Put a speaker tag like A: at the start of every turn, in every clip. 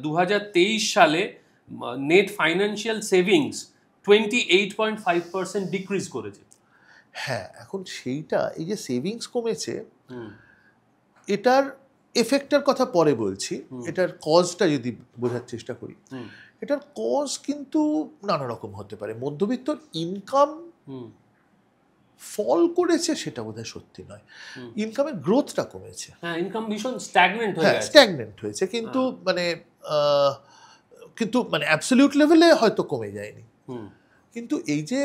A: 2023 সালে net financial savings 28.5% decrease করেছে।
B: হ্যাঁ, এখন সেইটা এই যে সেভিংস কমেছে, এটার এফেক্টের কথা পরে বলছি, এটার কজটা যদি বোঝার চেষ্টা করি, এটার কজ কিন্তু নানা রকম হতে পারে। মধ্যবিত্তর ইনকাম ফল করেছে সেটা বোধহয় সত্যি নয়, ইনকামের গ্রোথটা কমেছে।
A: হ্যাঁ, ইনকাম ভীষণ স্ট্যাগনেন্ট হয়ে গেছে।
B: স্ট্যাগনেন্ট হয়েছে, কিন্তু মানে অ্যাবসলিউট লেভেলে হয়তো কমে যায়নি, কিন্তু এই যে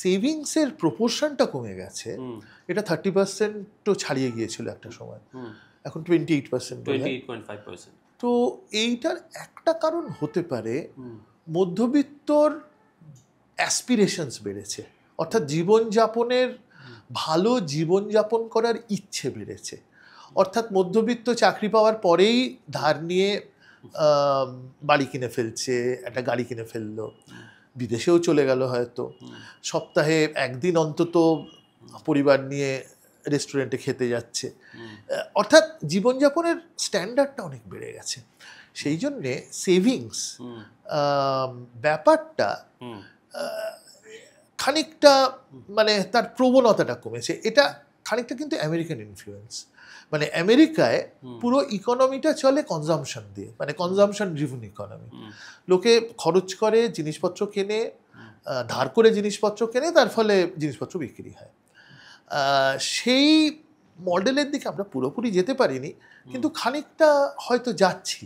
B: সেভিংসের প্রপোর্শনটা কমে গেছে, এটা 30%ও ছাড়িয়ে গিয়েছিল একটা সময়, এখন 28%। তো এইটার একটা কারণ হতে পারে মধ্যবিত্তর অ্যাসপিরেশনস বেড়েছে, অর্থাৎ জীবনযাপনের ভালো জীবনযাপন করার ইচ্ছে বেড়েছে। অর্থাৎ মধ্যবিত্ত চাকরি পাওয়ার পরেই ধার নিয়ে বাড়ি কিনে ফেলছে, একটা গাড়ি কিনে ফেললো, বিদেশেও চলে গেল, হয়তো সপ্তাহে একদিন অন্তত পরিবার নিয়ে রেস্টুরেন্টে খেতে যাচ্ছে। অর্থাৎ জীবনযাপনের স্ট্যান্ডার্ডটা অনেক বেড়ে গেছে। সেই জন্যে সেভিংস ব্যাপারটা খানিকটা মানে তার প্রবণতাটা কমেছে। এটা খানিকটা কিন্তু আমেরিকান ইনফ্লুয়েন্স। মানে আমেরিকায় পুরো ইকোনমিটা চলে কনজামশন দিয়ে, মানে কনজামশন ড্রিভেন ইকোনমি। লোকে খরচ করে, জিনিসপত্র কেনে, ধার করে জিনিসপত্র কেনে, তার ফলে জিনিসপত্র বিক্রি হয়। সেই মডেলের দিকে আমরা পুরোপুরি যেতে পারিনি, কিন্তু খানিকটা হয়তো যাচ্ছি।